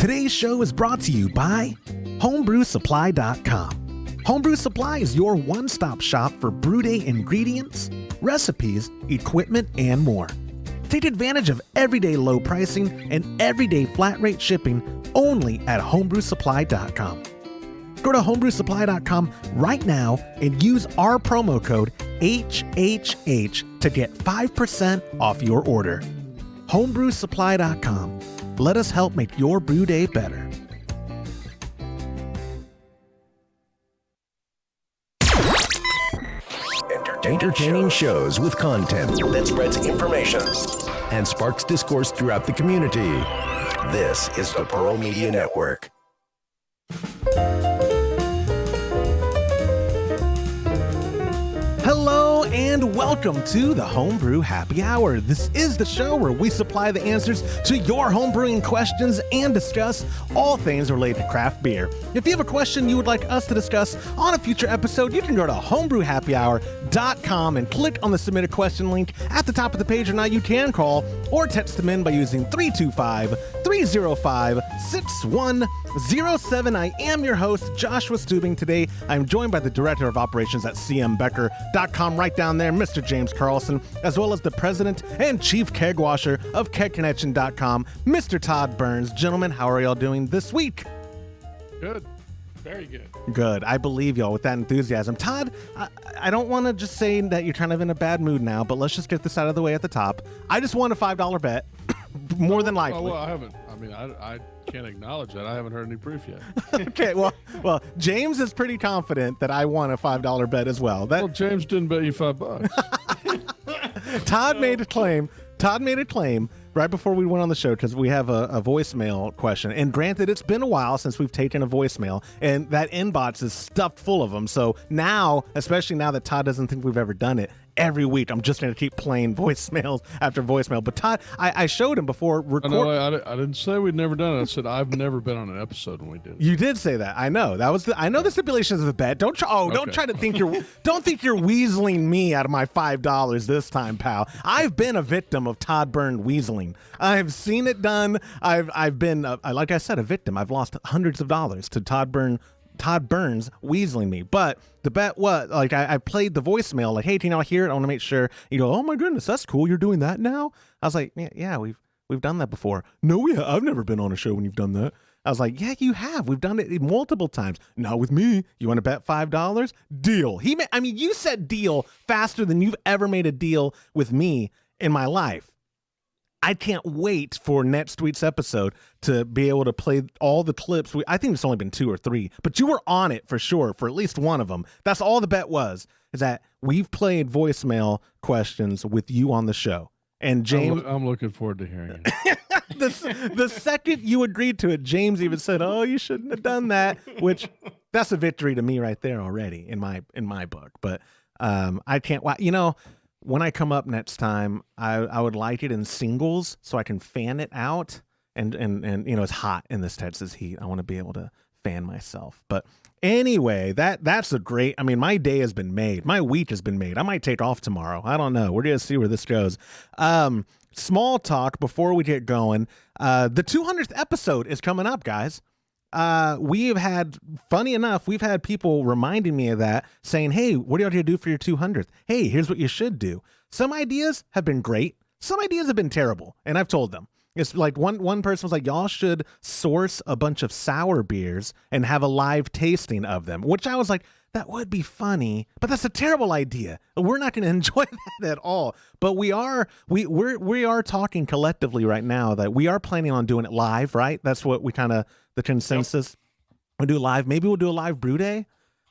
Today's show is brought to you by homebrewsupply.com. Homebrew Supply is your one-stop shop for brew day ingredients, recipes, equipment, and more. Take advantage of everyday low pricing and everyday flat rate shipping only at homebrewsupply.com. Go to homebrewsupply.com right now and use our promo code HHH to get 5% off your order. homebrewsupply.com. Let us help make your brew day better. Entertaining shows with content that spreads information and sparks discourse throughout the community. This is the Pearl Media Network. Hello and welcome to the Homebrew Happy Hour. This is the show where we supply the answers to your homebrewing questions and discuss all things related to craft beer. If you have a question you would like us to discuss on a future episode, you can go to homebrewhappyhour.com and click on the submit a question link at the top of the page, or now you can call or text them in by using 325-305-6107. I am your host, Joshua Stubing. Today, I'm joined by the Director of Operations at cmbecker.com right down there, Mr. James Carlson, as well as the President and Chief Keg Washer of kegconnection.com, Mr. Todd Burns. Gentlemen, how are y'all doing this week? Good. Very good. Good. I believe y'all with that enthusiasm. Todd, I don't want to just say that you're kind of in a bad mood now, but let's just get this out of the way at the top. I just won a $5 bet, more than likely. Well, I haven't. I mean, I can't acknowledge that. I haven't heard any proof yet. Okay, well, James is pretty confident that I won a $5 bet as well. Well, James didn't bet you $5. Todd made a claim right before we went on the show, because we have a voicemail question. And granted, it's been a while since we've taken a voicemail, and that inbox is stuffed full of them. So now, especially now that Todd doesn't think we've ever done it, every week I'm just going to keep playing voicemails after voicemail. But Todd, I showed him before recording. I didn't say we'd never done it. I said I've never been on an episode when we did it. You did say that. I know. I know the stipulations of the bet. Don't try to think don't think you're weaseling me out of my $5 this time, pal. I've been a victim of Todd Burns weaseling. I've seen it done. I've been like I said, a victim. I've lost hundreds of dollars to Todd Burns weaseling me. But the bet was, like, I played the voicemail, like, hey, can y'all hear it? I want to make sure. You go, oh my goodness, that's cool. You're doing that now? I was like, yeah, we've done that before. No, I've never been on a show when you've done that. I was like, yeah, you have. We've done it multiple times. Not with me. You want to bet $5? Deal. You said deal faster than you've ever made a deal with me in my life. I can't wait for next week's episode to be able to play all the clips. I think it's only been 2 or 3, but you were on it for sure for at least one of them. That's all the bet was, is that we've played voicemail questions with you on the show. And James, I'm looking forward to hearing it. the second you agreed to it, James even said, "Oh, you shouldn't have done that," which that's a victory to me right there already in my book. But I can't. When I come up next time, I would like it in singles so I can fan it out. And it's hot in this Texas heat. I want to be able to fan myself. But anyway, that's a great, my day has been made. My week has been made. I might take off tomorrow. I don't know. We're going to see where this goes. Small talk before we get going. The 200th episode is coming up, guys. Funny enough, we've had people reminding me of that, saying, hey, what are y'all going to do for your 200th? Hey, here's what you should do. Some ideas have been great. Some ideas have been terrible. And I've told them. It's like one person was like, y'all should source a bunch of sour beers and have a live tasting of them, which I was like, that would be funny, but that's a terrible idea. We're not going to enjoy that at all. But we are talking collectively right now that we are planning on doing it live, right? That's what the consensus. Yep. We'll do live. Maybe we'll do a live brew day.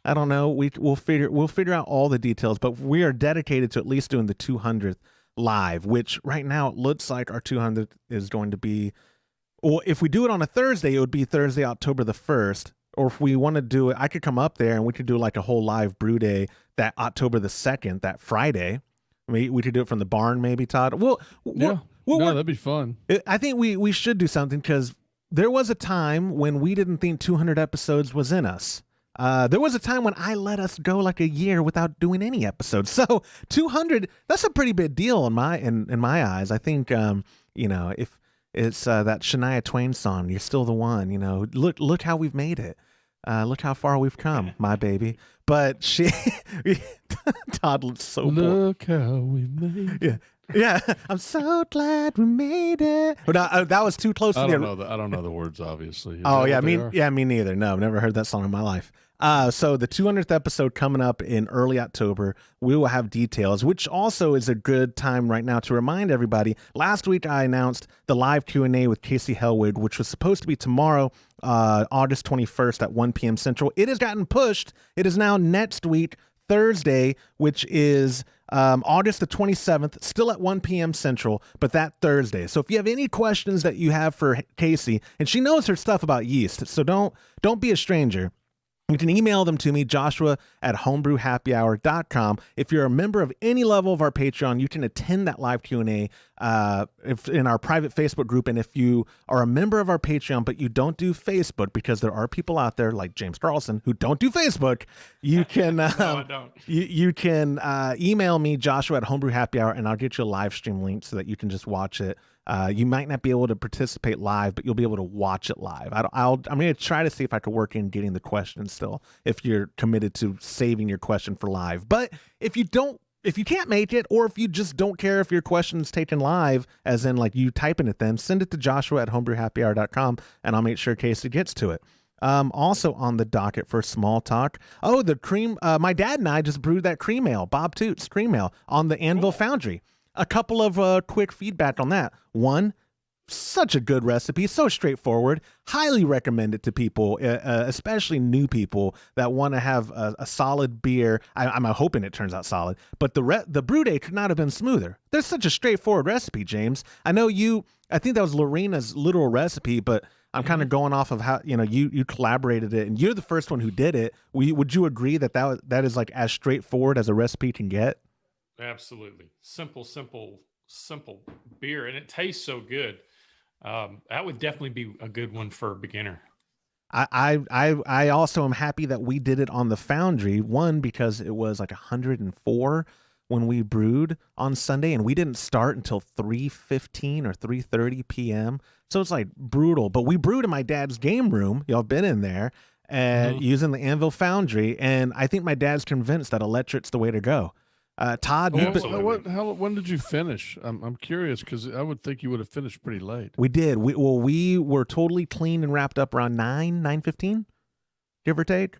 I don't know. We'll figure out all the details, but we are dedicated to at least doing the 200th live, which right now it looks like our 200th is going to be, well, if we do it on a Thursday, it would be Thursday, October the 1st. Or if we want to do it, I could come up there and we could do like a whole live brew day that October the 2nd, that Friday. We could do it from the barn, maybe, Todd. That'd be fun. I think we should do something, because there was a time when we didn't think 200 episodes was in us. There was a time when I let us go like a year without doing any episodes. So 200, that's a pretty big deal in my eyes. I think, if It's that Shania Twain song. You're still the one. You know, look how we've made it. Look how far we've come, my baby. But Todd looks so bored. Look how we made it. Yeah. Yeah, I'm so glad we made it. But that was too close to I the. don't know the words, obviously. Is Oh that yeah, what they are? me neither. No, I've never heard that song in my life. So the 200th episode coming up in early October, we will have details, which also is a good time right now to remind everybody. Last week I announced the live Q&A with Casey Hellwig, which was supposed to be tomorrow, August 21st at 1 p.m. Central. It has gotten pushed. It is now next week, Thursday, which is August the 27th, still at 1 p.m. Central, but that Thursday. So if you have any questions that you have for Casey, and she knows her stuff about yeast, so don't be a stranger. You can email them to me, Joshua at homebrewhappyhour.com. If you're a member of any level of our Patreon, you can attend that live Q&A in our private Facebook group. And if you are a member of our Patreon, but you don't do Facebook, because there are people out there like James Carlson who don't do Facebook, you can No, I don't. you can email me, Joshua at homebrewhappyhour, and I'll get you a live stream link so that you can just watch it. You might not be able to participate live, but you'll be able to watch it live. I'm going to try to see if I can work in getting the questions still, if you're committed to saving your question for live. But if you can't make it, or if you just don't care if your question's taken live, as in like you typing it, then send it to Joshua at homebrewhappyhour.com, and I'll make sure Casey gets to it. Also on the docket for small talk. Oh, the cream. My dad and I just brewed that cream ale, Bob Toots cream ale, on the Anvil Foundry. A couple of quick feedback on that. One, such a good recipe, so straightforward. Highly recommend it to people, especially new people that want to have a solid beer. I'm hoping it turns out solid, but the brew day could not have been smoother. There's such a straightforward recipe, James. I think that was Lorena's literal recipe, but I'm kind of going off of how, you collaborated it, and you're the first one who did it. Would you agree that is like as straightforward as a recipe can get? Absolutely. Simple beer. And it tastes so good. That would definitely be a good one for a beginner. I also am happy that we did it on the Foundry. One, because it was like 104 when we brewed on Sunday, and we didn't start until 3:15 or 3:30 p.m. So it's like brutal. But we brewed in my dad's game room. Y'all been in there, and using the Anvil Foundry. And I think my dad's convinced that electric's the way to go. Todd, when did you finish? I'm curious, because I would think you would have finished pretty late. We did. We were totally clean and wrapped up around 9:15, give or take.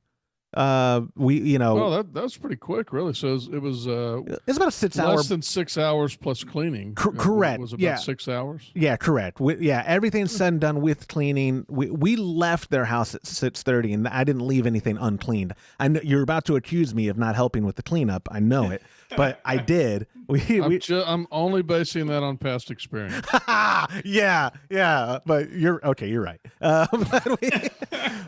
Well, that's pretty quick, really. So it was it's about a 6 hour, less than 6 hours plus cleaning. Correct. It was about 6 hours. Yeah, correct. Everything's said and done with cleaning. We left their house at 6:30, and I didn't leave anything uncleaned. I know you're about to accuse me of not helping with the cleanup. I know it, but I did. I'm only basing that on past experience. yeah. But you're okay. You're right.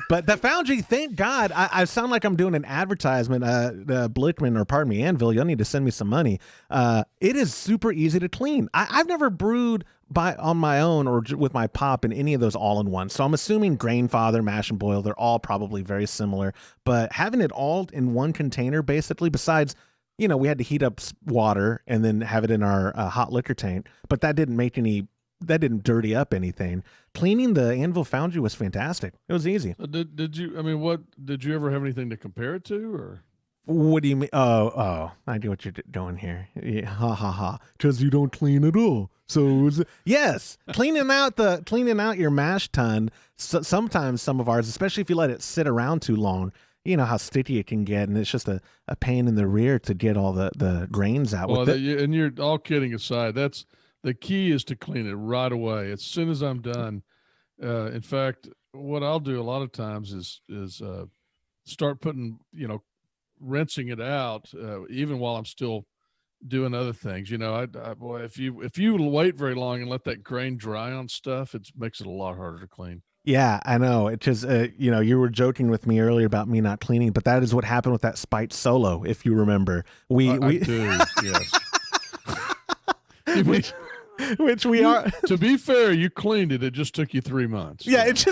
But the Foundry, thank God. I sound like I'm doing an advertisement. Blickman, or pardon me, Anvil, you'll need to send me some money. It is super easy to clean. I've never brewed on my own or with my pop in any of those all-in-ones. So I'm assuming Grainfather, Mash and Boil, they're all probably very similar. But having it all in one container, basically, besides, we had to heat up water and then have it in our hot liquor tank, but that didn't dirty up anything. Cleaning the Anvil Foundry was fantastic. It was easy. Did you ever have anything to compare it to, or? What do you mean? Oh, I do what you're doing here. Yeah, ha. Because you don't clean at all. So yes, cleaning out your mash tun. Sometimes some of ours, especially if you let it sit around too long, you know how sticky it can get, and it's just a pain in the rear to get all the grains out. Well, and you're all kidding aside. That's the key, is to clean it right away as soon as I'm done. In fact, what I'll do a lot of times is start putting, rinsing it out, even while I'm still doing other things. Boy, if you wait very long and let that grain dry on stuff, it makes it a lot harder to clean. Yeah, I know. It just, you were joking with me earlier about me not cleaning, but that is what happened with that Spite Solo, if you remember. I do, yes. Which we are. To be fair, you cleaned it. It just took you 3 months. Yeah, it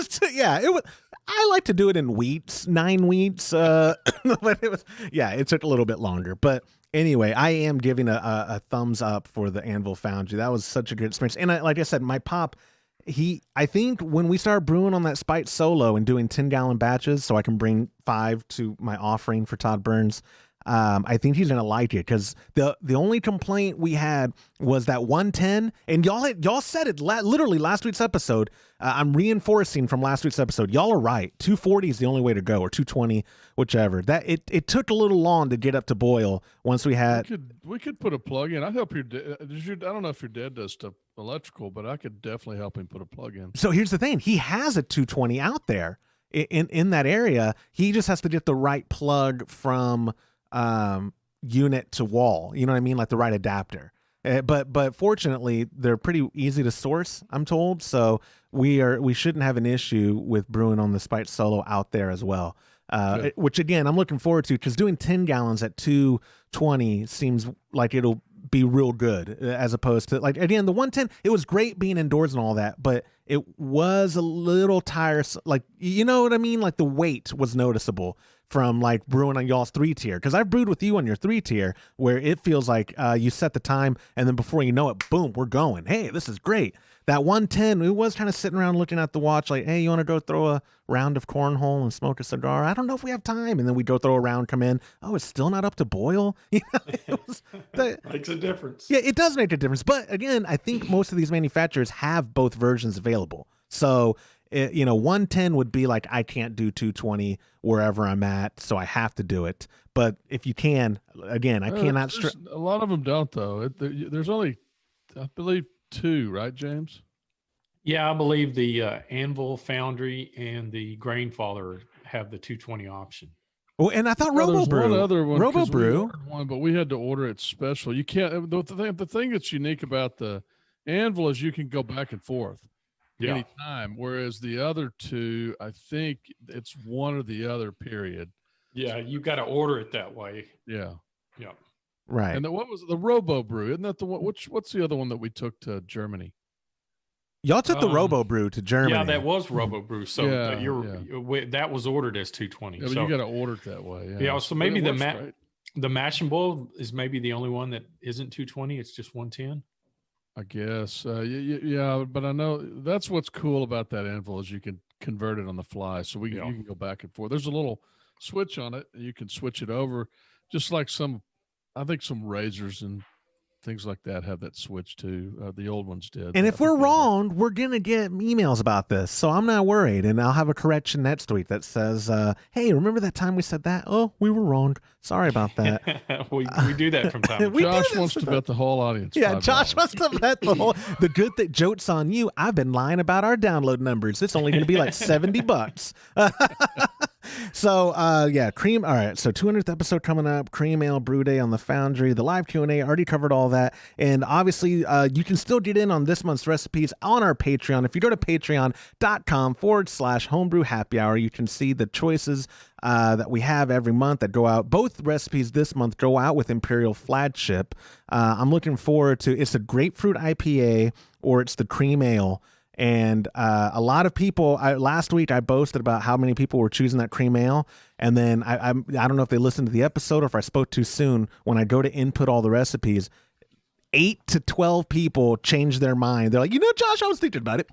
was. I like to do it in weeks, 9 weeks. But it took a little bit longer. But anyway, I am giving a thumbs up for the Anvil Foundry. That was such a good experience. And like I said, my pop, I think when we start brewing on that spite solo and doing 10-gallon batches, so I can bring 5 to my offering for Todd Burns, I think he's gonna like it, because the only complaint we had was that 110, and y'all said it literally last week's episode. I'm reinforcing from last week's episode. Y'all are right. 240 is the only way to go, or 220, whichever. That it took a little long to get up to boil once we had. We could put a plug in. I'd help your dad. I don't know if your dad does stuff electrical, but I could definitely help him put a plug in. So here's the thing: he has a 220 out there in that area. He just has to get the right plug from unit to wall, you know what I mean, like the right adapter. But fortunately, they're pretty easy to source, I'm told. So we shouldn't have an issue with brewing on the Spite Solo out there as well. Which again, I'm looking forward to, because doing 10 gallons at 220 seems like it'll be real good, as opposed to, like, again, the 110, it was great being indoors and all that, but it was a little tiresome. Like, you know what I mean? Like the weight was noticeable from like brewing on y'all's 3-tier, because I've brewed with you on your 3-tier where it feels like you set the time and then before you know it, boom, we're going. Hey, this is great. That 110, we was kind of sitting around looking at the watch like, hey, you want to go throw a round of cornhole and smoke a cigar? I don't know if we have time. And then we go throw a round, come in. Oh, it's still not up to boil. You know, makes a difference. Yeah, it does make a difference. But again, I think most of these manufacturers have both versions available. So, 110 would be like, I can't do 220 wherever I'm at, so I have to do it. But if you can, again, I cannot. A lot of them don't, though. There's only, I believe, 2, right, James? Yeah, I believe the Anvil Foundry and the Grainfather have the 220 option. Well, and I thought RoboBrew. There's one other one. RoboBrew. One, but we had to order it special. You can't. The thing that's unique about the Anvil is you can go back and forth anytime, whereas the other 2, I think it's one or the other, period. Yeah, you got to order it that way. Yeah. Right. And what was the RoboBrew? Isn't that the one? What's the other one that we took to Germany? Y'all took the RoboBrew to Germany. Yeah, that was RoboBrew. So that was ordered as 220. Yeah, but you got to order it that way. Yeah. So maybe the mash and boil is maybe the only one that isn't 220. It's just 110. I guess. Yeah, but I know that's what's cool about that Anvil is you can convert it on the fly. So you can go back and forth. There's a little switch on it. You can switch it over, just like I think some razors and things like that have that switch too. The old ones did. And if we're wrong, we're going to get emails about this. So I'm not worried. And I'll have a correction next week that says, hey, remember that time we said that? Oh, we were wrong. Sorry about that. we do that from time to time. Josh wants to bet the whole audience. Yeah, Josh wants to bet the whole. The good that joke's on you. I've been lying about our download numbers. It's only going to be like $70. So, cream. All right. So 200th episode coming up, Cream Ale Brew Day on the Foundry, the live Q&A, already covered all that. And obviously, you can still get in on this month's recipes on our Patreon. If you go to patreon.com/homebrew happy hour, you can see the choices that we have every month that go out. Both recipes this month go out with Imperial Flagship. I'm looking forward to, it's the Grapefruit IPA or it's the Cream Ale. And a lot of people, last week I boasted about how many people were choosing that cream ale. And then I don't know if they listened to the episode or if I spoke too soon. When I go to input all the recipes, 8 to 12 people changed their mind. They're like, Josh, I was thinking about it.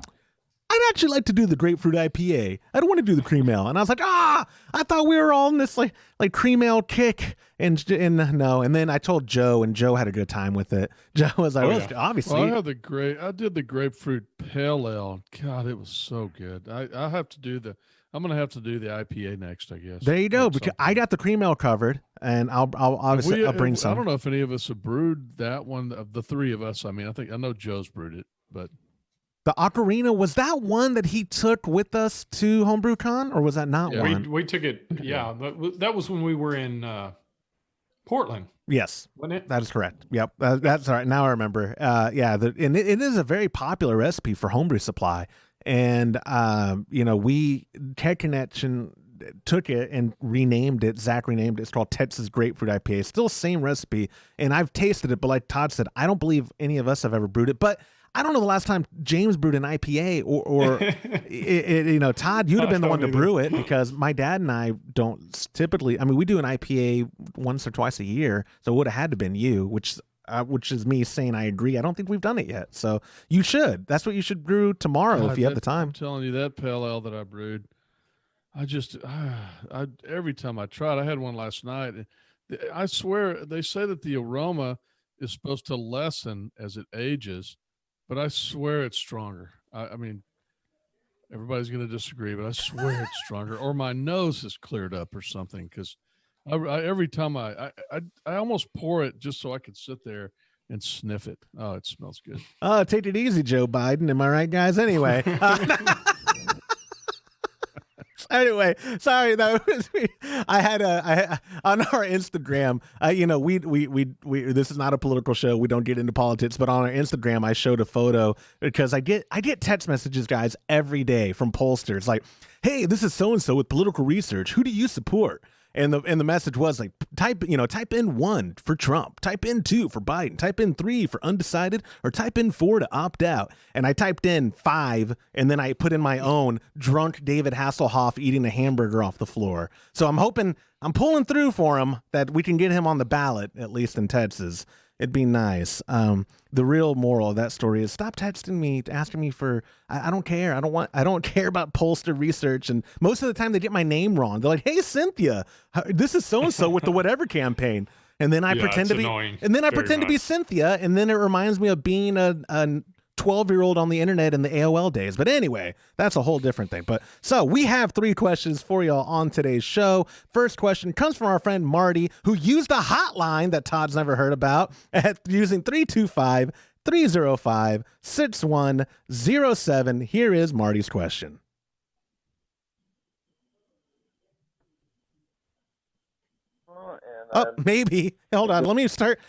I'd actually like to do the Grapefruit IPA. I don't want to do the cream ale. And I was like, I thought we were all in this like cream ale kick. And no. And then I told Joe, and Joe had a good time with it. Joe was like, obviously. Well, I did the grapefruit pale ale. God, it was so good. I'm going to have to do the IPA next, I guess. There you go. Because I got the cream ale covered, and I'll obviously I'll bring some. I don't know if any of us have brewed that one of the 3 of us. I mean, I know Joe's brewed it, but. The Ocarina, was that one that he took with us to HomebrewCon, or was that not one? We took it, that was when we were in Portland. Yes, wasn't it? That is correct. Yep, that's all right. Now I remember. And it is a very popular recipe for Homebrew Supply. And, Tech Connection took it and renamed it. Zach renamed it. It's called Texas Grapefruit IPA. It's still the same recipe, and I've tasted it, but like Todd said, I don't believe any of us have ever brewed it, but I don't know the last time James brewed an IPA or Todd, you'd have been the one to brew it, because my dad and I don't typically, we do an IPA once or twice a year. So it would have had to been you, which which is me saying I agree. I don't think we've done it yet. So you should. That's what you should brew tomorrow if you have the time. I'm telling you, that pale ale that I brewed, every time I tried, I had one last night. I swear they say that the aroma is supposed to lessen as it ages, but I swear it's stronger. I mean, everybody's going to disagree, but I swear it's stronger. Or my nose has cleared up or something, because every time I almost pour it just so I could sit there and sniff it. Oh, it smells good. Take it easy, Joe Biden. Am I right, guys? Anyway. Anyway, sorry. I had on our Instagram. We this is not a political show. We don't get into politics, but on our Instagram, I showed a photo because I get text messages, guys, every day from pollsters like, "Hey, this is so and so with political research. Who do you support?" And the message was like, type in 1 for Trump, type in 2 for Biden, type in 3 for undecided, or type in 4 to opt out. And I typed in 5, and then I put in my own drunk David Hasselhoff eating a hamburger off the floor. So I'm pulling through for him that we can get him on the ballot, at least in Texas. It'd be nice. The real moral of that story is stop texting me, asking me for, I don't care. I don't care about pollster research. And most of the time they get my name wrong. They're like, "Hey, Cynthia, this is so-and-so with the whatever campaign." And then I pretend to be, annoying. and then I Very pretend to be much. Cynthia. And then it reminds me of being a 12-year-old on the internet in the AOL days. But anyway, that's a whole different thing. But so we have 3 questions for y'all on today's show. First question comes from our friend Marty, who used a hotline that Todd's never heard about at using 325-305-6107. Here is Marty's question. Maybe. Hold on. Let me start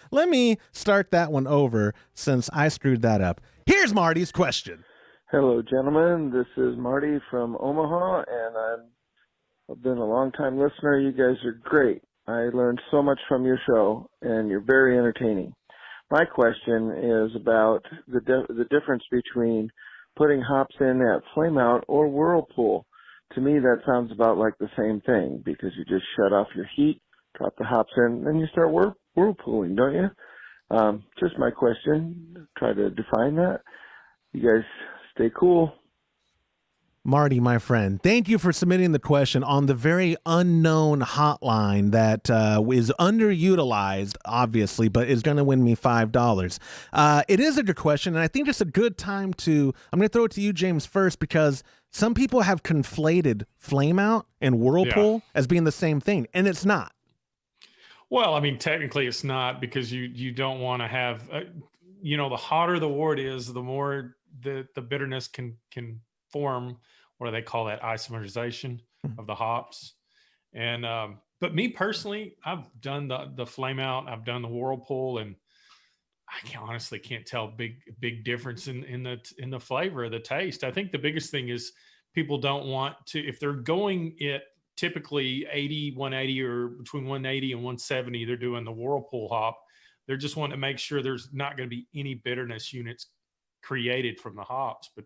that one over since I screwed that up. Here's Marty's question. Hello, gentlemen. This is Marty from Omaha, and I've been a long-time listener. You guys are great. I learned so much from your show, and you're very entertaining. My question is about the difference between putting hops in at flameout or whirlpool. To me, that sounds about like the same thing, because you just shut off your heat, drop the hops in, then you start whirlpooling, don't you? Just my question. Try to define that. You guys stay cool. Marty, my friend, thank you for submitting the question on the very unknown hotline that is underutilized, obviously, but is going to win me $5. It is a good question, and I think it's a good time I'm going to throw it to you, James, first, because some people have conflated flameout and whirlpool as being the same thing, and it's not. Well, I mean, technically it's not, because you don't want to have, the hotter the wort is, the more the bitterness can form. What do they call that? Isomerization of the hops. And, but me personally, I've done the flame out, I've done the whirlpool, and I honestly can't tell big difference in the flavor of the taste. I think the biggest thing is people don't want to, if they're going it typically 80, 180, or between 180 and 170, they're doing the whirlpool hop. They're just wanting to make sure there's not going to be any bitterness units created from the hops. But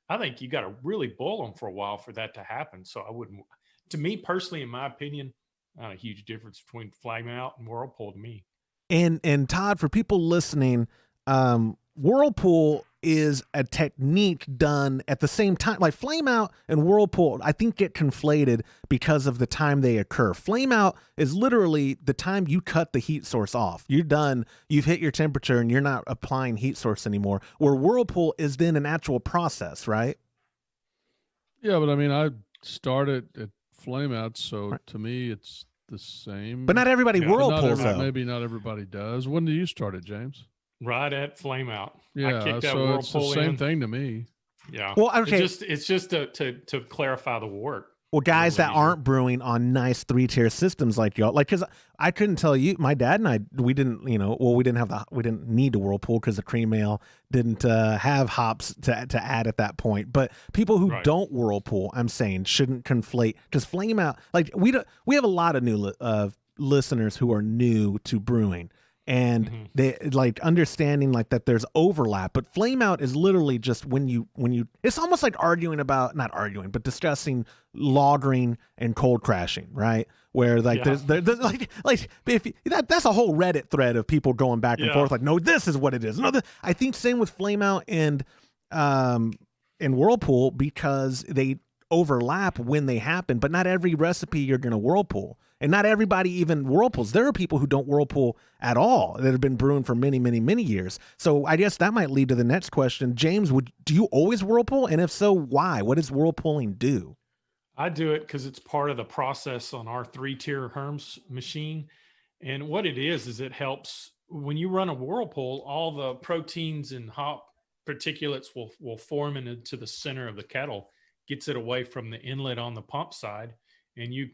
I think you got to really boil them for a while for that to happen. So I wouldn't, to me personally, in my opinion, not a huge difference between flame out and whirlpool to me. And Todd, for people listening, whirlpool is a technique done at the same time. Like flame out and whirlpool, I think, get conflated because of the time they occur. Flame out is literally the time you cut the heat source off. You're done. You've hit your temperature and you're not applying heat source anymore. Where whirlpool is then an actual process, right? Yeah, but I mean, I started at flame out, so to me, it's the same. But not everybody whirlpools, though. Maybe not everybody does. When do you start it, James? Right at flame out. Yeah, I kicked that so it's the whirlpool same in. thing to me. Yeah. Well, okay. It's just to clarify the wort. Well, guys that aren't brewing on nice 3-tier systems like y'all, like, because I couldn't tell you, my dad and I, we didn't need to whirlpool because the cream ale didn't have hops to add at that point. But people who don't whirlpool, I'm saying, shouldn't conflate, because flame out, like we have a lot of new listeners who are new to brewing. and they like understanding like that there's overlap. But flame out is literally just when you it's almost like arguing about, not arguing, but discussing lagering and cold crashing, right? Where like there's like if that's a whole Reddit thread of people going back and forth like, no, this is what it is. No, I think same with flame out and whirlpool, because they overlap when they happen, but not every recipe you're going to whirlpool, and not everybody even whirlpools. There are people who don't whirlpool at all that have been brewing for many, many, many years. So I guess that might lead to the next question. James, do you always whirlpool? And if so, why? What does whirlpooling do? I do it because it's part of the process on our 3-tier Herms machine. And what it is it helps when you run a whirlpool, all the proteins and hop particulates will form into the center of the kettle, gets it away from the inlet on the pump side, and you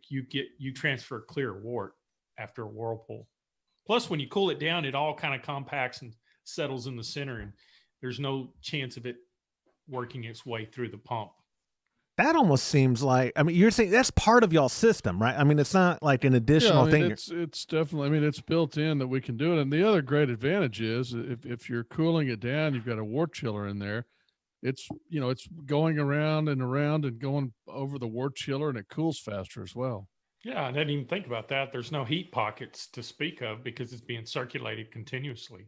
transfer clear wort after a whirlpool. Plus, when you cool it down, it all kind of compacts and settles in the center, and there's no chance of it working its way through the pump. That almost seems like, I mean, you're saying that's part of y'all's system, right? I mean, it's not like an additional thing. It's definitely, I mean, it's built in that we can do it. And the other great advantage is if you're cooling it down, you've got a wort chiller in there. It's, it's going around and around and going over the wort chiller, and it cools faster as well. Yeah, I didn't even think about that. There's no heat pockets to speak of because it's being circulated continuously.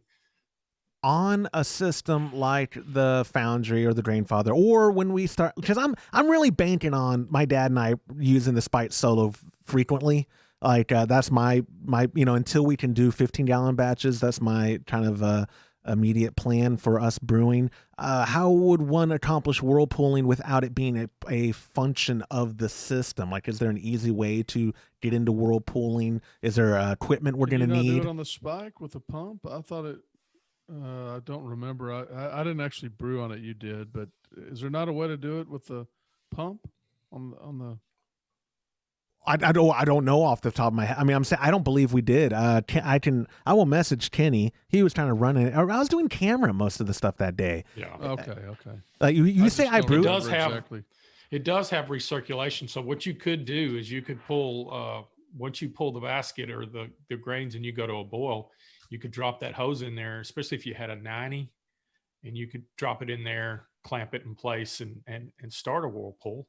On a system like the Foundry or the Grainfather, or when we start, because I'm really banking on my dad and I using the Spite Solo frequently. Like that's my until we can do 15-gallon batches, that's my kind of immediate plan for us brewing. How would one accomplish whirlpooling without it being a function of the system? Like, is there an easy way to get into whirlpooling? Is there equipment we're going to need? Do it on the Spike with the pump? I thought it. I don't remember. I didn't actually brew on it. You did, but is there not a way to do it with the pump on the? I don't know off the top of my head. I mean, I'm saying I don't believe we did. I will message Kenny. He was trying to run it. I was doing camera most of the stuff that day. Yeah. Okay. You say I brew. It does have recirculation. So what you could do is you could pull once you pull the basket or the grains and you go to a boil, you could drop that hose in there, especially if you had a 90, and you could drop it in there, clamp it in place, and start a whirlpool.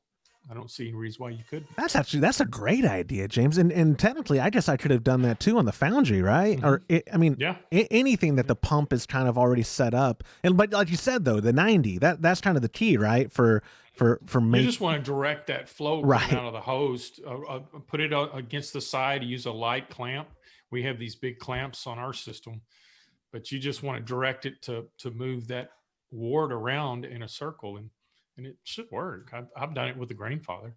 I don't see any reason why you couldn't. That's a great idea, James. And technically, I guess I could have done that too on the Foundry, right? Mm-hmm. Or anything that the pump is kind of already set up. But like you said though, the 90, that's kind of the key, right? For you just want to direct that flow right out of the hose, put it against the side, use a light clamp. We have these big clamps on our system, but you just want to direct it to move that wort around in a circle, and it should work. I've done it with the Grainfather.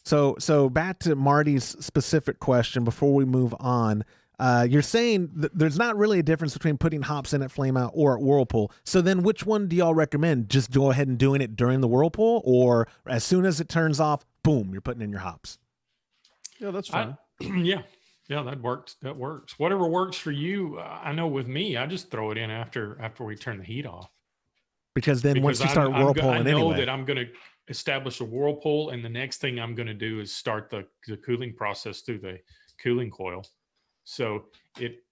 So back to Marty's specific question before we move on. You're saying there's not really a difference between putting hops in at flameout or at whirlpool. So then which one do y'all recommend? Just go ahead and doing it during the whirlpool, or as soon as it turns off, boom, you're putting in your hops? Yeah, that's fine. Yeah, that works. That works. Whatever works for you. I know with me, I just throw it in after we turn the heat off. Because once you start whirlpooling I know anyway. that I'm going to establish a whirlpool, and the next thing I'm going to do is start the cooling process through the cooling coil. So it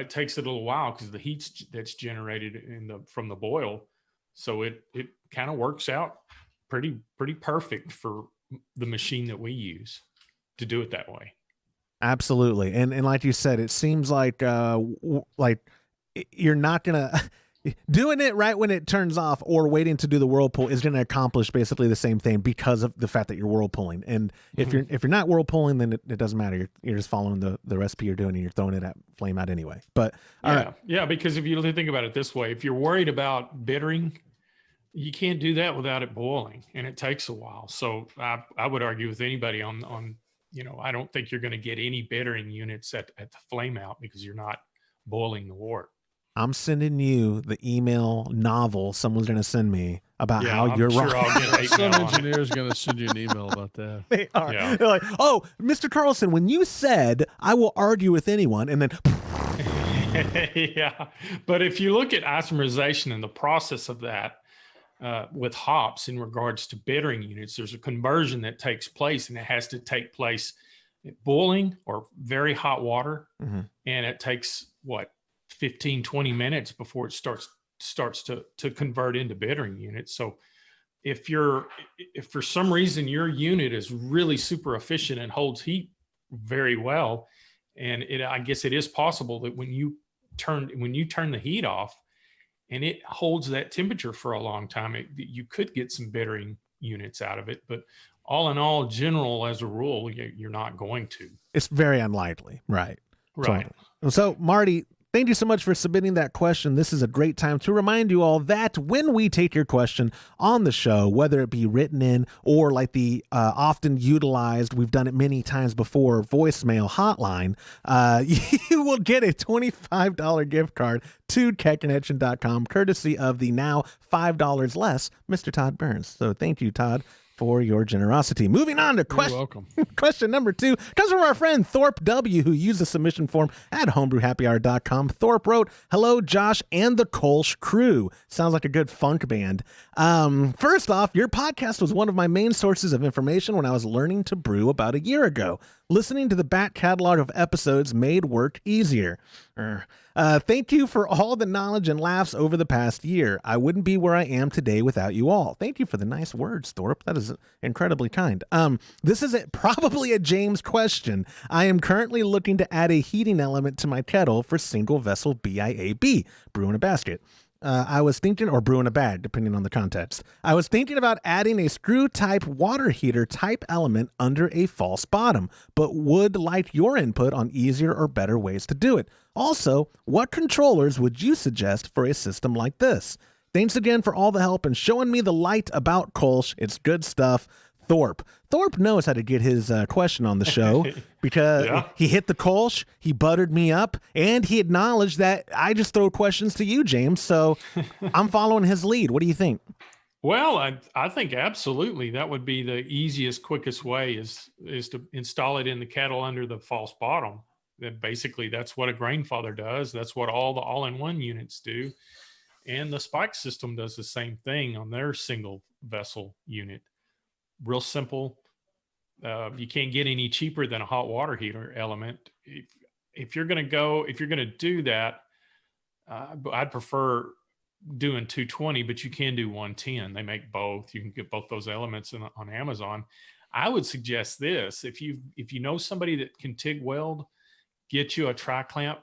takes a little while because the heat that's generated from the boil. So it kind of works out pretty perfect for the machine that we use to do it that way. Absolutely. And like you said, it seems like you're not going to doing it right when it turns off or waiting to do the whirlpool is going to accomplish basically the same thing because of the fact that you're whirlpooling. And if you're not whirlpooling, then it doesn't matter. You're just following the recipe you're doing, and you're throwing it at flame out anyway. But yeah, because if you think about it this way, if you're worried about bittering, you can't do that without it boiling, and it takes a while. So I would argue with anybody on I don't think you're going to get any bittering units at the flame out because you're not boiling the wort. I'm sending you the email novel someone's going to send me about how you're wrong. Some engineer is going to send you an email about that. They are. Yeah. They're like, oh, Mr. Carlson, when you said I will argue with anyone, and then. Yeah. But if you look at isomerization and the process of that with hops in regards to bittering units, there's a conversion that takes place, and it has to take place at boiling or very hot water. Mm-hmm. And it takes 15, 20 minutes before it starts to convert into bittering units. So if for some reason your unit is really super efficient and holds heat very well, and I guess it is possible that when you turn the heat off and it holds that temperature for a long time, you could get some bittering units out of it. But all in all, general as a rule, you're not going to. It's very unlikely. Right. Right. So, Marty, thank you so much for submitting that question. This is a great time to remind you all that when we take your question on the show, whether it be written in or like the often utilized, we've done it many times before, voicemail hotline, you will get a $25 gift card to ketconnection.com, courtesy of the now $5 less Mr. Todd Burns. So thank you, Todd, for your generosity. Moving on to question number 2 comes from our friend Thorpe W., who used the submission form at homebrewhappyhour.com. Thorpe wrote, "Hello, Josh and the Kolsch crew." Sounds like a good funk band. First off, your podcast was one of my main sources of information when I was learning to brew about a year ago. Listening to the back catalog of episodes made work easier. Thank you for all the knowledge and laughs over the past year. I wouldn't be where I am today without you all. Thank you for the nice words, Thorpe. That is incredibly kind. This is probably a James question. I am currently looking to add a heating element to my kettle for single vessel BIAB, brew in a basket. I was thinking, or brew in a bag, depending on the context. I was thinking about adding a screw type water heater type element under a false bottom, but would like your input on easier or better ways to do it. Also, what controllers would you suggest for a system like this? Thanks again for all the help and showing me the light about Kolsch. It's good stuff. Thorpe. Thorpe knows how to get his question on the show because he hit the Kolsch, he buttered me up, and he acknowledged that I just throw questions to you, James. So I'm following his lead. What do you think? Well, I think absolutely that would be the easiest, quickest way is to install it in the kettle under the false bottom. That basically that's what a Grainfather does. That's what all the all-in-one units do. And the Spike system does the same thing on their single vessel unit. Real simple. You can't get any cheaper than a hot water heater element. If you're going to do that, I'd prefer doing 220, but you can do 110. They make both. You can get both those elements on Amazon. I would suggest this: if you know somebody that can TIG weld, get you a tri-clamp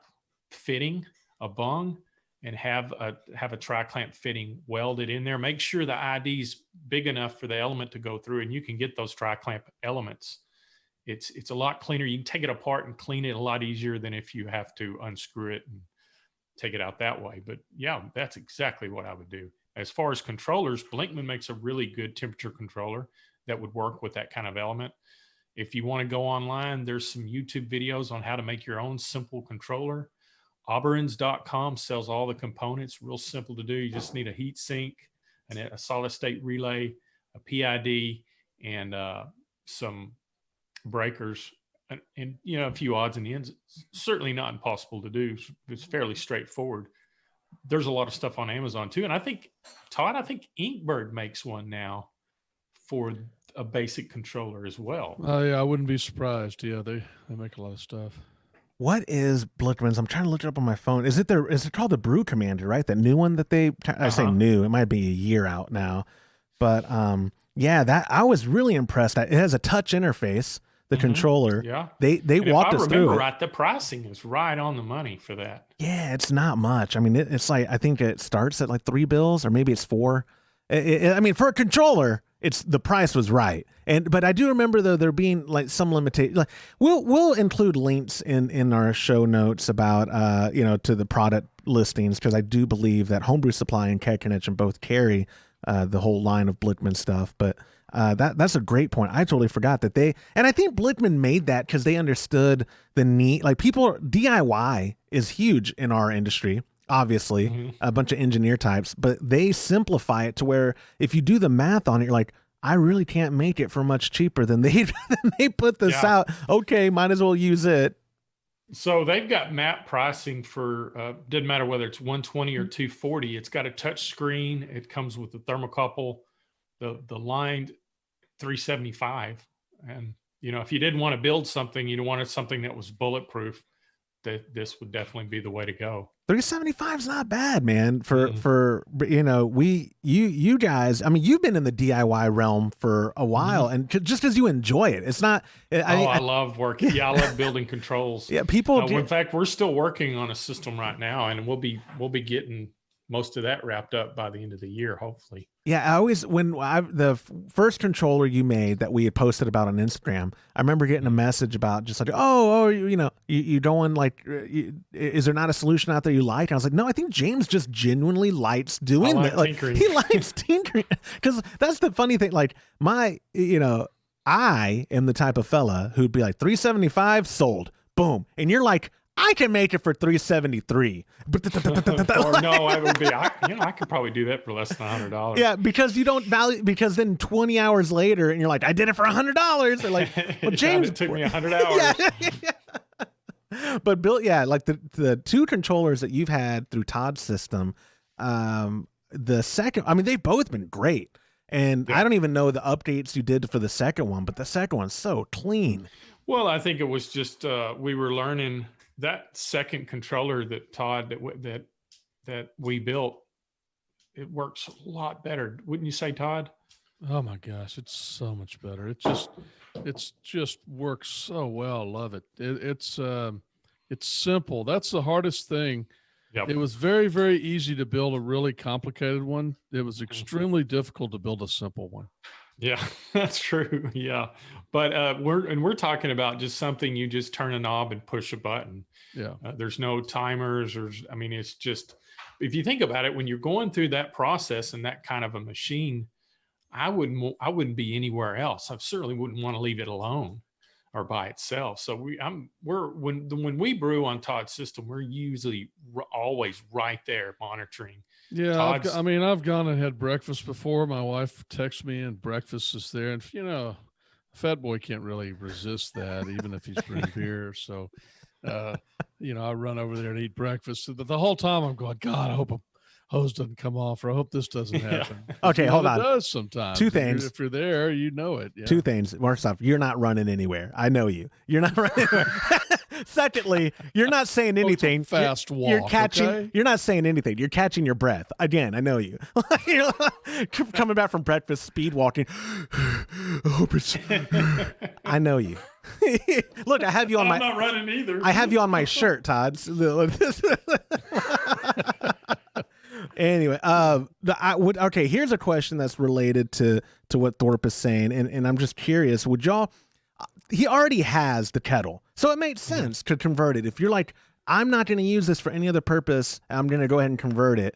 fitting, a bung, and have a tri-clamp fitting welded in there. Make sure the ID's big enough for the element to go through, and you can get those tri-clamp elements. It's a lot cleaner. You can take it apart and clean it a lot easier than if you have to unscrew it and take it out that way. But yeah, that's exactly what I would do. As far as controllers, Blinkman makes a really good temperature controller that would work with that kind of element. If you want to go online, there's some YouTube videos on how to make your own simple controller. Auberins.com sells all the components, real simple to do. You just need a heat sink, and a solid state relay, a PID, and some breakers, and a few odds and ends. It's certainly not impossible to do. It's fairly straightforward. There's a lot of stuff on Amazon too. And I think, Todd, Inkbird makes one now for a basic controller as well. Oh yeah, I wouldn't be surprised. Yeah, they make a lot of stuff. What is Blickman's? I'm trying to look it up on my phone. Is it called the Brew Commander, right? That new one that I say new, it might be a year out now. But yeah, that I was really impressed. It has a touch interface, the controller. Yeah. They walked us through it. Right, the pricing is right on the money for that. Yeah, it's not much. I mean, it's like, I think it starts at like $3 or maybe it's $4. I mean, for a controller, the price was right. But I do remember though there being like some limitation. Like we'll include links in our show notes about to the product listings, because I do believe that Homebrew Supply and Cat Connection both carry the whole line of Blickman stuff. But that's a great point. I totally forgot that and I think Blickman made that because they understood the need. Like DIY is huge in our industry. Obviously, a bunch of engineer types, but they simplify it to where if you do the math on it, you're like, I really can't make it for much cheaper than they put this out. Okay, might as well use it. So they've got map pricing for, doesn't matter whether it's 120 or 240. It's got a touch screen. It comes with the thermocouple, the lined 375. And, if you didn't want to build something, you wanted something that was bulletproof, this would definitely be the way to go. 375 is not bad, man. For you guys, I mean, you've been in the DIY realm for a while, and just because you enjoy it, it's not. I love working. Yeah, I love building controls. Yeah, people. In fact, we're still working on a system right now, and we'll be getting most of that wrapped up by the end of the year, hopefully. Yeah, I always the first controller you made that we had posted about on Instagram, I remember getting a message about just like, you don't want like, is there not a solution out there you like? And I was like, no, I think James just genuinely likes doing that. Like, he likes tinkering, because that's the funny thing. Like I am the type of fella who'd be like 375 sold, boom, and you're like, I can make it for 373. Or no, I would be. I could probably do that for less than $100. Yeah, because you don't value. Because then 20 hours later, and you're like, I did it for $100. They're like, well, James, it took me 100 hours. Yeah. But Bill, like the two controllers that you've had through Todd's system, the second, I mean, they've both been great. And I don't even know the updates you did for the second one, but the second one's so clean. Well, I think it was just we were learning. That second controller that Todd that we built, it works a lot better, wouldn't you say, Todd? Oh my gosh, it's so much better. It's just works so well. Love it. It's simple. That's the hardest thing. Yep. It was very, very easy to build a really complicated one. It was extremely difficult to build a simple one. Yeah, that's true. Yeah. But we're talking about just something you just turn a knob and push a button. Yeah. There's no timers, it's just, if you think about it, when you're going through that process and that kind of a machine, I wouldn't be anywhere else. I certainly wouldn't want to leave it alone or by itself. So when we brew on Todd's system, we're usually always right there monitoring. Yeah, I've gone and had breakfast before. My wife texts me and breakfast is there, and fat boy can't really resist that, even if he's brewing beer. So, I run over there and eat breakfast. But the whole time I'm going, God, I hope a hose doesn't come off, or I hope this doesn't happen. Okay, hold on. It does sometimes. Two things. If you're there, you know it. Yeah. Two things. First off, you're not running anywhere. I know you. You're not running anywhere. Secondly, you're not saying anything. Fast walk. You're catching. Okay? You're not saying anything. You're catching your breath. Again, I know you. You're coming back from breakfast, speed walking. I hope it's. I know you. Look, I have you on I'm not running either. I have you on my shirt, Todd. Anyway, okay, here's a question that's related to what Thorpe is saying, and I'm just curious, would y'all, he already has the kettle, so it makes sense to convert it. If you're like, I'm not going to use this for any other purpose, I'm going to go ahead and convert it.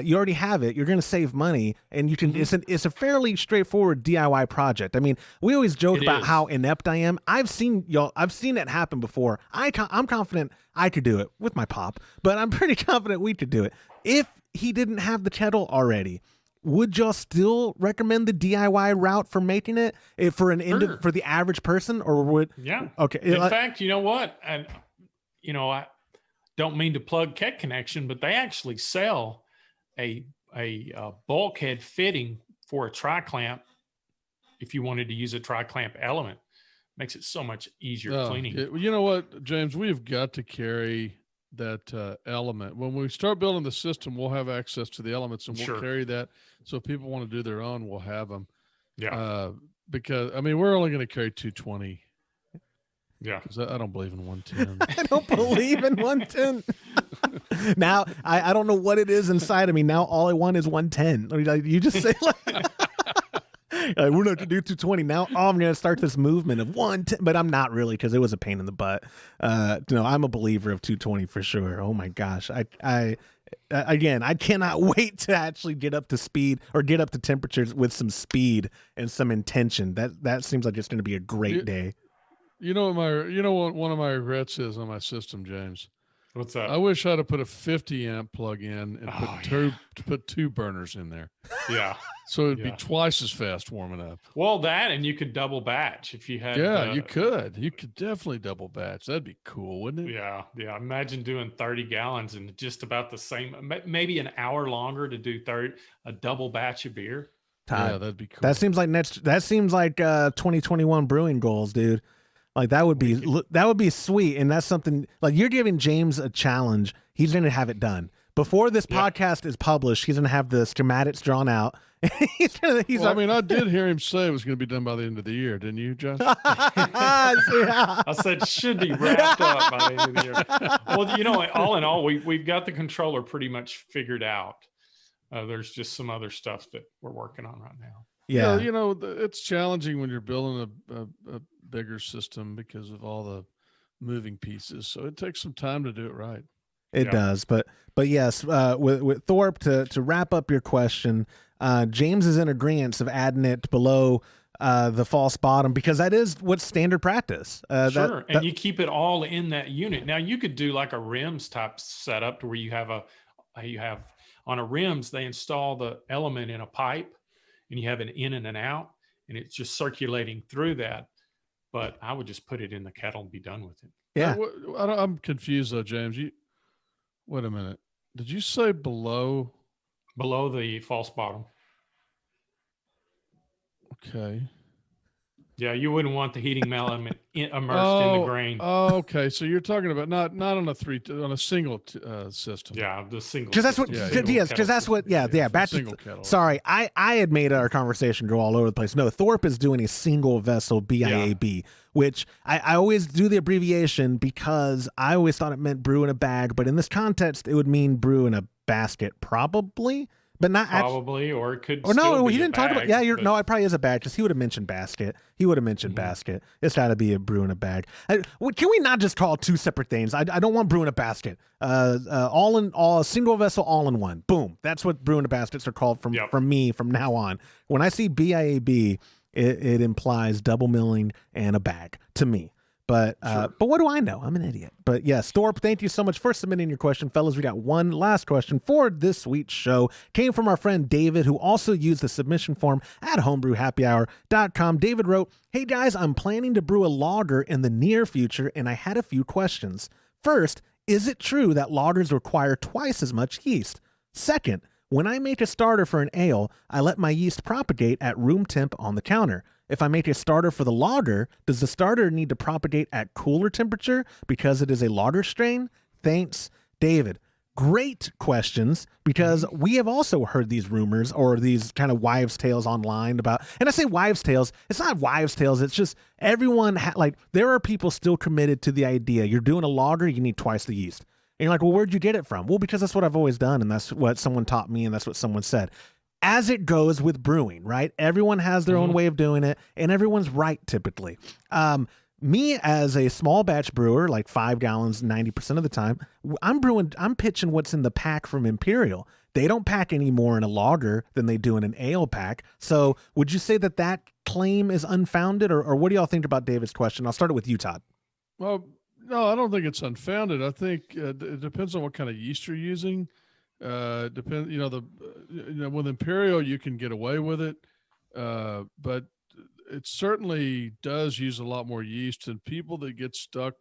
You already have it. You're going to save money, and you can. It's a fairly straightforward DIY project. I mean, we always joke about how inept I am. I've seen it happen before. I'm confident I could do it with my pop, but I'm pretty confident we could do it. If he didn't have the kettle already, would y'all still recommend the DIY route for making it for for the average person, or would? Yeah. Okay. In fact, you know what? And I don't mean to plug Keck Connection, but they actually sell a bulkhead fitting for a tri-clamp. If you wanted to use a tri-clamp element, makes it so much easier cleaning. You know what, James? We've got to carry that element. When we start building the system, we'll have access to the elements, and we'll carry that. So if people want to do their own, we'll have them. Yeah. Because we're only going to carry 220. Yeah. Because I don't believe in 110. I don't believe in 110. Now I don't know what it is inside of me. Now all I want is 110. You just say we're not gonna do 220. Now I'm gonna start this movement of 110, but I'm not really, because it was a pain in the butt. No, I'm a believer of 220 for sure. Oh my gosh, I cannot wait to actually get up to speed, or get up to temperatures with some speed and some intention. That seems like it's gonna be a great day. You know what one of my regrets is on my system, James? What's that? I wish I'd have put a 50 amp plug in and put two burners in there. Yeah. So it'd be twice as fast warming up. Well, that, and you could double batch if you had. Yeah, you could. You could definitely double batch. That'd be cool, wouldn't it? Yeah. Yeah. Imagine doing 30 gallons in just about the same, maybe an hour longer to do a double batch of beer. Todd, yeah, that'd be cool. That seems like 2021 brewing goals, dude. Like that would be sweet. And that's something like you're giving James a challenge. He's going to have it done before this podcast is published. He's going to have the schematics drawn out. I mean, I did hear him say it was going to be done by the end of the year. Didn't you, Josh? I said should be wrapped up by the end of the year. Well, you know, all in all, we've got the controller pretty much figured out. There's just some other stuff that we're working on right now. Yeah, you know, it's challenging when you're building a bigger system because of all the moving pieces. So it takes some time to do it right. It does, but yes, with Thorpe to wrap up your question, James is in agreement of adding it below the false bottom because that is what's standard practice. Sure, and you keep it all in that unit. Now you could do like a rims type setup to where you have on a rims they install the element in a pipe, and you have an in and an out, and it's just circulating through that. But I would just put it in the kettle and be done with it. Yeah, I'm confused though, James. Wait a minute. Did you say below the false bottom? Okay. Yeah, you wouldn't want the heating element immersed in the grain. Oh, okay. So you're talking about not on a single system. Yeah, the single. Because that's what. Because that's what. Yeah. Back single kettle. Sorry, I had made our conversation go all over the place. No, Thorpe is doing a single vessel BIAB, which I always do the abbreviation because I always thought it meant brew in a bag, but in this context, it would mean brew in a basket, probably. But not probably, or it could. Or no, still he be didn't talk about. Yeah, no, it probably is a bag because he would have mentioned basket. He would have mentioned basket. It's got to be a brew in a bag. Can we not just call two separate things? I don't want brew in a basket. All single vessel, all in one. Boom. That's what brew in a baskets are called from me from now on. When I see BIAB, it implies double milling and a bag to me. But what do I know? I'm an idiot. But yes, Thorpe, thank you so much for submitting your question. Fellas, we got one last question for this week's show. Came from our friend David, who also used the submission form at homebrewhappyhour.com. David wrote, "Hey guys, I'm planning to brew a lager in the near future, and I had a few questions. First, is it true that lagers require twice as much yeast? Second, when I make a starter for an ale, I let my yeast propagate at room temp on the counter. If I make a starter for the lager, does the starter need to propagate at cooler temperature because it is a lager strain? Thanks, David." Great questions, because we have also heard these rumors or these kind of wives' tales online about, and I say wives' tales, it's not wives' tales, it's just everyone, there are people still committed to the idea, you're doing a lager, you need twice the yeast. And you're like, well, where'd you get it from? Well, because that's what I've always done, and that's what someone taught me, and that's what someone said. As it goes with brewing, right? Everyone has their own way of doing it, and everyone's right typically. Me as a small batch brewer, like 5 gallons 90% of the time, I'm pitching what's in the pack from Imperial. They don't pack any more in a lager than they do in an ale pack. So would you say that claim is unfounded, or what do y'all think about David's question? I'll start it with you, Todd. Well, no, I don't think it's unfounded. I think it depends on what kind of yeast you're using. With Imperial you can get away with it, but it certainly does use a lot more yeast, and people that get stuck,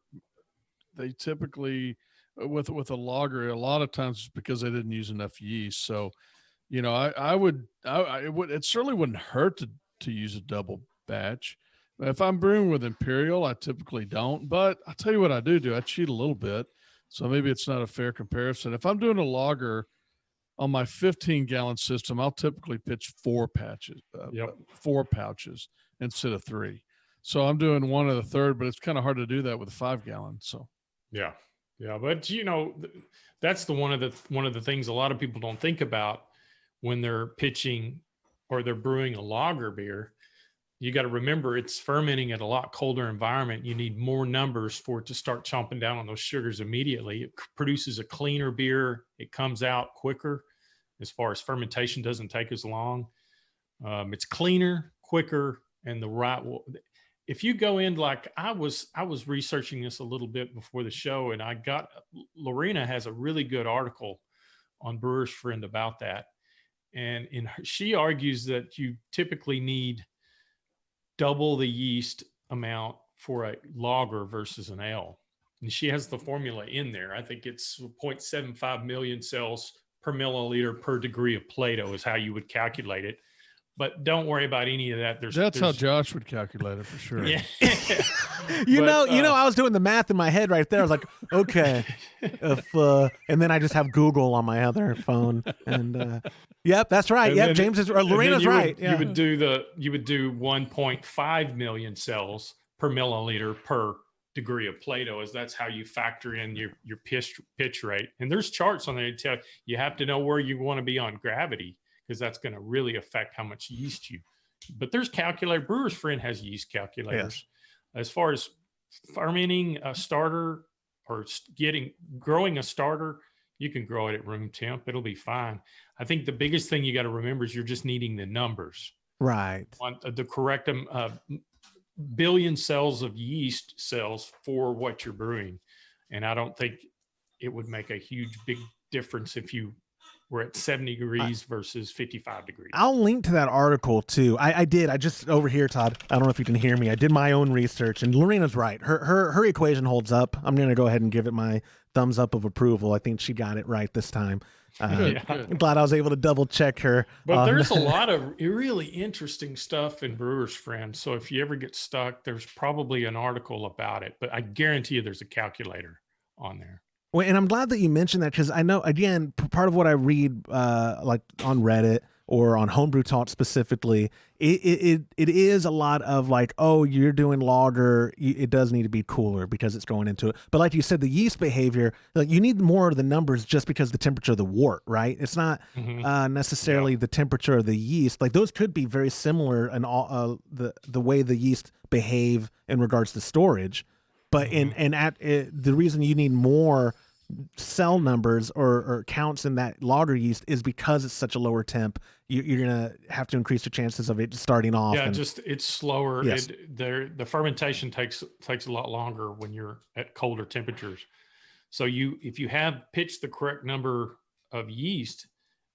they typically with a lager, a lot of times it's because they didn't use enough yeast. So, it certainly wouldn't hurt to use a double batch. If I'm brewing with Imperial, I typically don't, but I'll tell you what I do. I cheat a little bit. So maybe it's not a fair comparison. If I'm doing a lager on my 15-gallon system, I'll typically pitch 4 pouches instead of 3. So I'm doing 1 of the third, but it's kind of hard to do that with a 5-gallon. So yeah. But that's one of the things a lot of people don't think about when they're pitching or they're brewing a lager beer. You got to remember it's fermenting at a lot colder environment. You need more numbers for it to start chomping down on those sugars immediately. It produces a cleaner beer. It comes out quicker as far as fermentation doesn't take as long. It's cleaner, quicker, and the right. If you go in, like I was researching this a little bit before the show, and Lorena has a really good article on Brewer's Friend about that. And she argues that you typically need double the yeast amount for a lager versus an ale. And she has the formula in there. I think it's 0.75 million cells per milliliter per degree of Plato is how you would calculate it. but don't worry about any of that. That's how Josh would calculate it for sure. Yeah. You know, I was doing the math in my head right there. I was like, okay, if and then I just have Google on my other phone, and yep, that's right. Yep, James is, or Lorena's right. You would do 1.5 million cells per milliliter per degree of Plato, as that's how you factor in your pitch rate. And there's charts on there to tell you have to know where you want to be on gravity, because that's going to really affect how much yeast you. But there's calculator. Brewer's Friend has yeast calculators. Yes. As far as fermenting a starter or growing a starter, you can grow it at room temp. It'll be fine. I think the biggest thing you got to remember is you're just needing the numbers. Right. On the correct billion cells of yeast cells for what you're brewing. And I don't think it would make a huge, big difference if you were at 70 degrees versus 55 degrees. I'll link to that article too. I just over here, Todd. I don't know if you can hear me. I did my own research, and Lorena's right. Her equation holds up. I'm going to go ahead and give it my thumbs up of approval. I think she got it right this time. Good. I'm glad I was able to double check her. But there's a lot of really interesting stuff in Brewer's Friend. So if you ever get stuck, there's probably an article about it. But I guarantee you there's a calculator on there. Well, and I'm glad that you mentioned that, because I know, again, part of what I read like on Reddit or on Homebrew Talk specifically, it is a lot of like, oh, you're doing lager, it does need to be cooler because it's going into it. But like you said, the yeast behavior, like you need more of the numbers just because the temperature of the wort, right? It's not necessarily the temperature of the yeast. Like those could be very similar in all the way the yeast behave in regards to storage. But the reason you need more cell numbers or counts in that lager yeast is because it's such a lower temp. You're gonna have to increase the chances of it starting off. Yeah, it's slower. Yes. The fermentation takes a lot longer when you're at colder temperatures. So if you have pitched the correct number of yeast,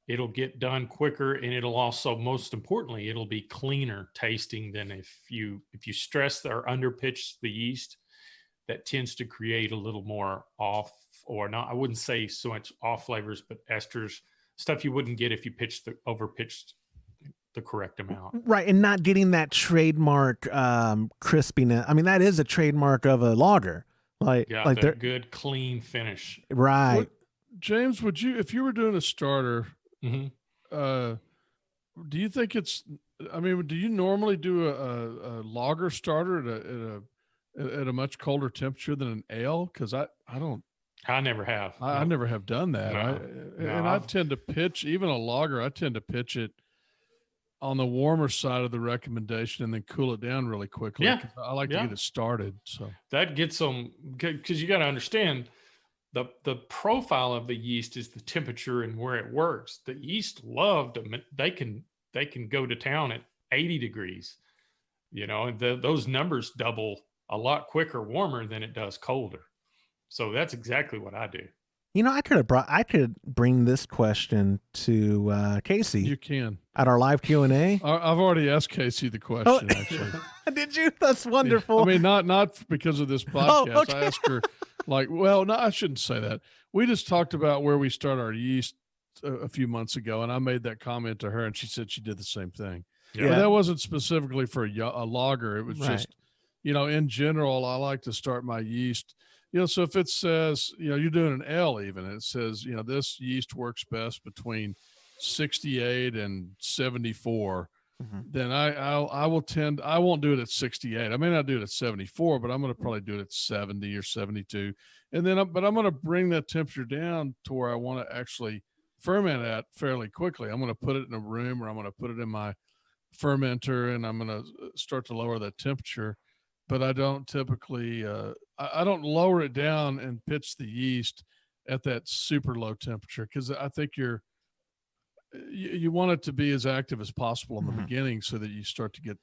it'll get done quicker, and it'll also, most importantly, it'll be cleaner tasting than if you stress or underpitch the yeast. That tends to create a little more off, or not, I wouldn't say so much off flavors, but esters, stuff you wouldn't get if you overpitched the correct amount. Right, and not getting that trademark crispiness. I mean, that is a trademark of a lager. Like the good, clean finish. Right. James, would you, if you were doing a starter, do you think do you normally do a lager starter at a much colder temperature than an ale? Because I never have. I never have done that. I tend to pitch, even a lager, I tend to pitch it on the warmer side of the recommendation and then cool it down really quickly. Yeah. I like to get it started. So that gets them, because you got to understand the profile of the yeast is the temperature and where it works. The yeast love them. They can go to town at 80 degrees, and those numbers double a lot quicker warmer than it does colder. So that's exactly what I do. I could bring this question to Casey. You can at our live Q&A. I've already asked Casey the question. Actually, did you? That's wonderful. I mean, not because of this podcast. Oh, okay. I asked her, no, I shouldn't say that. We just talked about where we start our yeast a few months ago, and I made that comment to her, and she said she did the same thing. Yeah, but that wasn't specifically for a lager. It was just, in general, I like to start my yeast. So if it says, you're doing an ale even, it says, this yeast works best between 68 and 74, then I won't do it at 68. I may not do it at 74, but I'm going to probably do it at 70 or 72. And then, but I'm going to bring that temperature down to where I want to actually ferment at fairly quickly. I'm going to put it in a room, or I'm going to put it in my fermenter, and I'm going to start to lower that temperature. But I don't typically, I don't lower it down and pitch the yeast at that super low temperature, because I think you want it to be as active as possible in the beginning, so that you start to get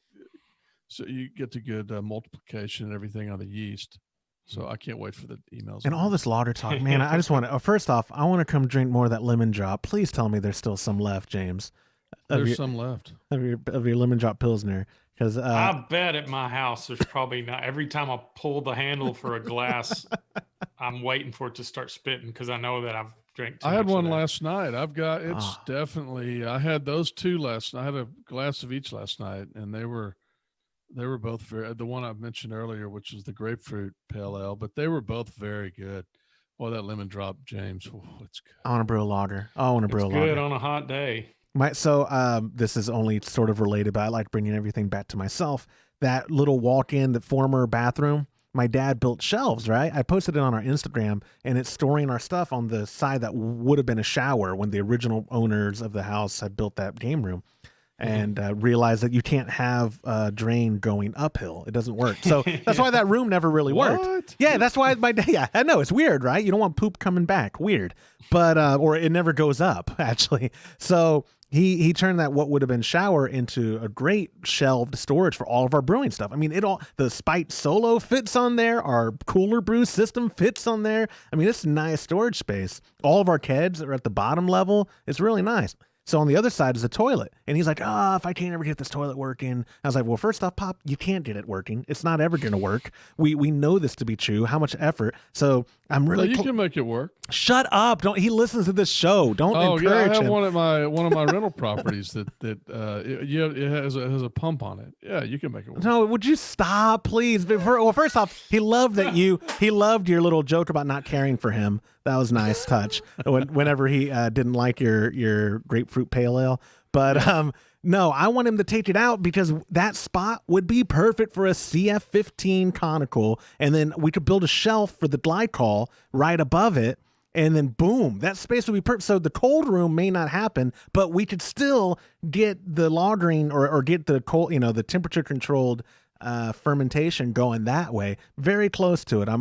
the good multiplication and everything on the yeast. So I can't wait for the emails. And all this lager talk, man, I just want to, first off, I want to come drink more of that lemon drop. Please tell me there's still some left, James. There's some left of your lemon drop Pilsner. Because I bet at my house there's probably not. Every time I pull the handle for a glass, I'm waiting for it to start spitting, because I know that drink too I had much of one that. last night. It's definitely, I had those two last night. I had a glass of each last night, and they were both the one I mentioned earlier, which is the grapefruit pale ale, but they were both very good. Well, that lemon drop, James. Oh, it's good. I want to brew a lager. I want to brew a It's lager. good on a hot day. This is only sort of related, but I like bringing everything back to myself. That little walk-in, the former bathroom, my dad built shelves, right? I posted it on our Instagram, and it's storing our stuff on the side that would have been a shower when the original owners of the house had built that game room. And realized that you can't have a drain going uphill. It doesn't work. So that's why that room never really worked. Yeah, that's why I know, it's weird, right? You don't want poop coming back. Weird. But, or it never goes up, actually. So he turned that what would have been shower into a great shelved storage for all of our brewing stuff. I mean, the Spite Solo fits on there. Our cooler brew system fits on there. I mean, it's a nice storage space. All of our kegs are at the bottom level. It's really nice. So on the other side is a toilet. And he's like, if I can't ever get this toilet working. I was like, well, first off, Pop, you can't get it working. It's not ever going to work. We know this to be true. How much effort? So I'm really... you can make it work. Shut up. He listens to this show. Don't encourage him. I have one of my rental properties that it has a pump on it. Yeah, you can make it work. No, would you stop, please? Well, first off, he loved your little joke about not caring for him. That was a nice touch. Whenever he didn't like your grapefruit pale ale, but no, I want him to take it out because that spot would be perfect for a CF15 conical, and then we could build a shelf for the glycol right above it. And then boom, that space would be perfect. So the cold room may not happen, but we could still get the lagering or get the cold, the temperature controlled fermentation going that way. Very close to it. I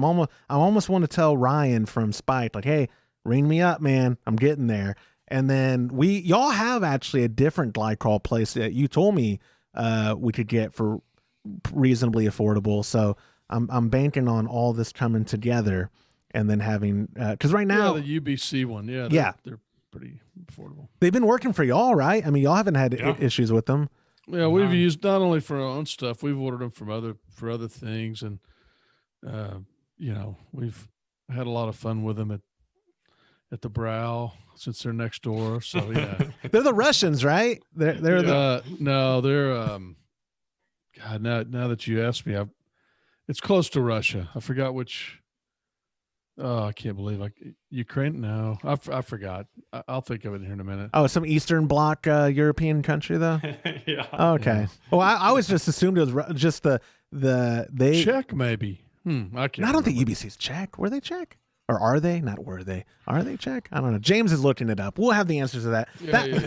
almost want to tell Ryan from Spike, like, hey, ring me up, man. I'm getting there. And then y'all have actually a different glycol place that you told me we could get for reasonably affordable. So I'm banking on all this coming together. And then having, because right now, the UBC one, they're pretty affordable. They've been working for y'all, right? I mean, y'all haven't had issues with them. Yeah, we've used not only for our own stuff, we've ordered them from other things, and we've had a lot of fun with them at the Brow since they're next door. So yeah, they're the Russians, right? They're no, they're God. Now that you asked me, it's close to Russia. I forgot which. Oh, I can't believe Ukraine. No, I forgot. I'll think of it here in a minute. Oh, some Eastern Bloc European country though. Yeah. Okay. Yeah. Well, I always just assumed it was just they Czech maybe. I don't think UBC's Czech. Were they Czech? Or are they? Not were they. Are they Czech? I don't know. James is looking it up. We'll have the answers to that. There you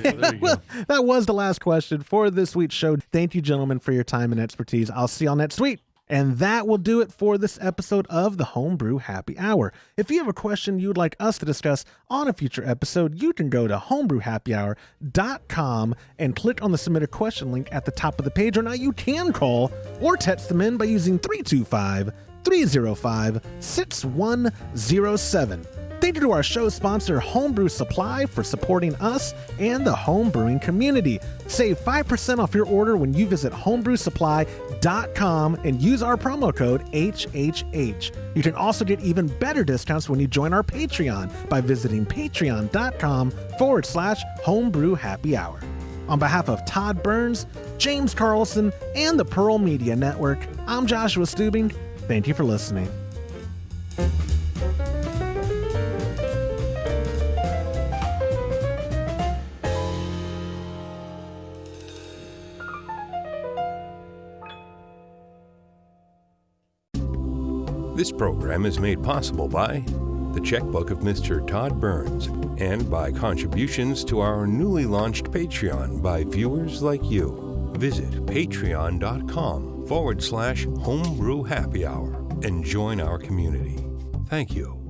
go. That was the last question for this week's show. Thank you, gentlemen, for your time and expertise. I'll see y'all next week. And that will do it for this episode of the Homebrew Happy Hour. If you have a question you'd like us to discuss on a future episode, you can go to homebrewhappyhour.com and click on the submit a question link at the top of the page. Or now you can call or text them in by using 325-305-6107. Thank you to our show sponsor, Homebrew Supply, for supporting us and the homebrewing community. Save 5% off your order when you visit homebrewsupply.com and use our promo code HHH. You can also get even better discounts when you join our Patreon by visiting patreon.com/homebrew happy hour. On behalf of Todd Burns, James Carlson, and the Pearl Media Network, I'm Joshua Stubing. Thank you for listening. This program is made possible by the checkbook of Mr. Todd Burns and by contributions to our newly launched Patreon by viewers like you. Visit patreon.com/homebrew happy hour and join our community. Thank you.